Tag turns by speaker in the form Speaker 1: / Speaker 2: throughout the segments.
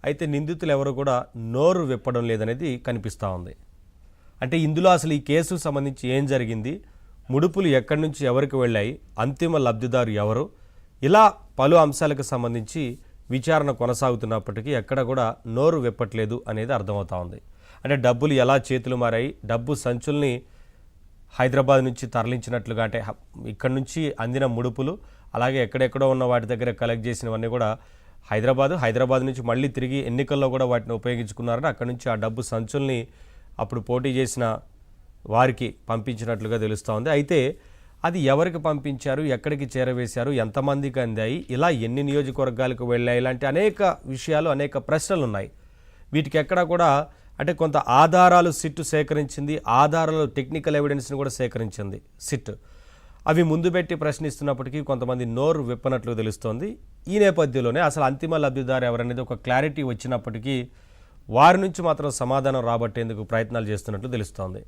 Speaker 1: అయితే నిందితులు ఎవరు కూడా నోరు విప్పడం లేదనేది కనిపిస్తూ ఉంది. అంటే ఇందులో అసలు ఈ కేసుకు సంబంధించి ఏం జరిగింది, ముడుపులు ఎక్కడి నుంచి ఎవరికి వెళ్ళాయి, అంతిమ లబ్ధిదారు ఎవరు, ఇలా పలు అంశాలకు సంబంధించి విచారణ కొనసాగుతున్నప్పటికీ ఎక్కడ కూడా నోరు విప్పట్లేదు అనేది అర్థమవుతా ఉంది. అంటే డబ్బులు ఎలా చేతులు మారాయి, డబ్బు సంచుల్ని హైదరాబాద్ నుంచి తరలించినట్లుగా, అంటే ఇక్కడ నుంచి అందిన ముడుపులు అలాగే ఎక్కడెక్కడో ఉన్న వాటి దగ్గర కలెక్ట్ చేసినవన్నీ కూడా హైదరాబాద్ నుంచి మళ్ళీ తిరిగి ఎన్నికల్లో కూడా వాటిని ఉపయోగించుకున్నారని అక్కడ నుంచి ఆ డబ్బు సంచుల్ని అప్పుడు పోటీ చేసిన వారికి పంపించినట్లుగా తెలుస్తూ ఉంది. అయితే అది ఎవరికి పంపించారు, ఎక్కడికి చేరవేశారు, ఎంతమందికి అందాయి, ఇలా ఎన్ని నియోజకవర్గాలకు వెళ్ళాయి, ఇలాంటి అనేక విషయాలు, అనేక ప్రశ్నలు ఉన్నాయి. వీటికి ఎక్కడా కూడా అంటే కొంత ఆధారాలు సిట్ సేకరించింది, ఆధారాలు టెక్నికల్ ఎవిడెన్స్ని కూడా సేకరించింది సిట్. అవి ముందు పెట్టి ప్రశ్నిస్తున్నప్పటికీ కొంతమంది నోరు విప్పనట్లు తెలుస్తోంది. ఈ నేపథ్యంలోనే అసలు అంతిమ లబ్ధిదారు ఎవరనేది ఒక క్లారిటీ వచ్చినప్పటికీ వారి నుంచి మాత్రం సమాధానం రాబట్టేందుకు ప్రయత్నాలు చేస్తున్నట్లు తెలుస్తోంది.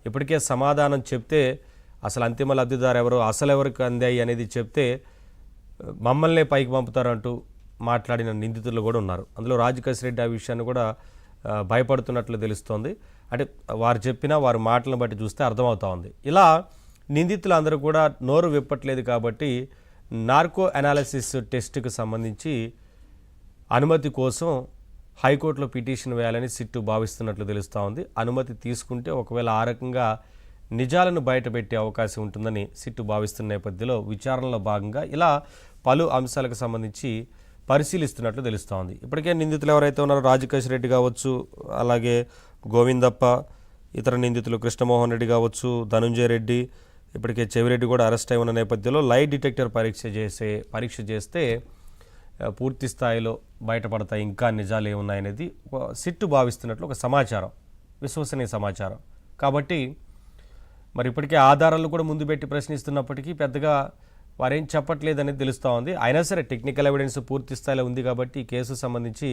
Speaker 1: ఇప్పటికే సమాధానం చెప్తే అసలు అంతిమ లబ్ధిదారు ఎవరు, అసలు ఎవరికి అందాయి అనేది చెప్తే మమ్మల్నే పైకి పంపుతారంటూ మాట్లాడిన నిందితులు కూడా ఉన్నారు. అందులో రాజకేశ్ రెడ్డి ఆ విషయాన్ని కూడా భయపడుతున్నట్లు తెలుస్తోంది. అంటే వారు చెప్పినా వారి మాటలను బట్టి చూస్తే అర్థమవుతా ఉంది. ఇలా నిందితులు అందరూ కూడా నోరు విప్పట్లేదు కాబట్టి నార్కో అనాలిసిస్ టెస్ట్కి సంబంధించి అనుమతి కోసం హైకోర్టులో పిటిషన్ వేయాలని సిట్టు భావిస్తున్నట్లు తెలుస్తూ ఉంది. అనుమతి తీసుకుంటే ఒకవేళ ఆ రకంగా నిజాలను బయటపెట్టే అవకాశం ఉంటుందని సిట్టు భావిస్తున్న నేపథ్యంలో విచారణలో భాగంగా ఇలా పలు అంశాలకు సంబంధించి పరిశీలిస్తున్నట్లు తెలుస్తూ ఉంది. ఇప్పటికే నిందితులు ఎవరైతే ఉన్నారో రాజకేశ్ రెడ్డి కావచ్చు, అలాగే గోవిందప్ప, ఇతర నిందితులు కృష్ణమోహన్ రెడ్డి కావచ్చు, ధనుంజయ రెడ్డి, ఇప్పటికే చెవిరెడ్డి కూడా అరెస్ట్ అయి ఉన్న నేపథ్యంలో లై డిటెక్టర్ పరీక్ష చేస్తే పూర్తి స్థాయిలో బయటపడతాయి, ఇంకా నిజాలు ఏమున్నాయనేది సిట్టు భావిస్తున్నట్లు ఒక సమాచారం, విశ్వసనీయ సమాచారం. కాబట్టి మరి ఇప్పటికే ఆధారాలు కూడా ముందు పెట్టి ప్రశ్నిస్తున్నప్పటికీ పెద్దగా వారేం చెప్పట్లేదనేది తెలుస్తూ ఉంది. అయినా సరే టెక్నికల్ ఎవిడెన్స్ పూర్తి స్థాయిలో ఉంది కాబట్టి ఈ కేసు సంబంధించి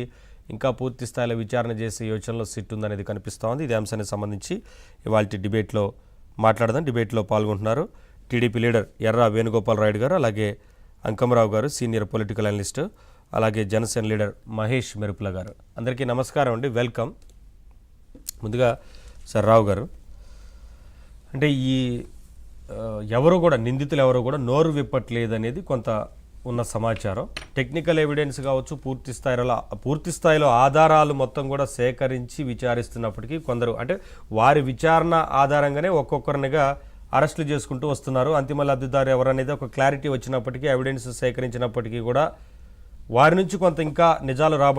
Speaker 1: ఇంకా పూర్తి స్థాయిలో విచారణ చేసే యోచనలో సిట్ ఉందనేది కనిపిస్తూ ఉంది. ఇదే అంశానికి సంబంధించి ఇవాళ డిబేట్లో మాట్లాడదాం. డిబేట్లో పాల్గొంటున్నారు టీడీపీ లీడర్ ఎర్రా వేణుగోపాల్ రాయుడు గారు, అలాగే అంకమరావు గారు సీనియర్ పొలిటికల్ అనలిస్ట్, అలాగే జనసేన లీడర్ మహేష్ మెరుపుల గారు. అందరికీ నమస్కారం అండి, వెల్కమ్. ముందుగా సార్ రావు గారు, అంటే ఈ ఎవరు కూడా నిందితులు ఎవరు కూడా నోరు విప్పట్లేదు అనేది కొంత ఉన్న సమాచారం. టెక్నికల్ ఎవిడెన్స్ కావచ్చు, పూర్తి స్థాయిలో ఆధారాలు మొత్తం కూడా సేకరించి విచారిస్తున్నప్పటికీ కొందరు అంటే వారి విచారణ ఆధారంగానే ఒక్కొక్కరినిగా అరెస్టులు చేసుకుంటూ వస్తున్నారు. అంతిమ లబ్ధిదారు ఎవరనేది ఒక క్లారిటీ వచ్చినప్పటికీ, ఎవిడెన్స్ సేకరించినప్పటికీ కూడా వారి నుంచి కొంత ఇంకా నిజాలు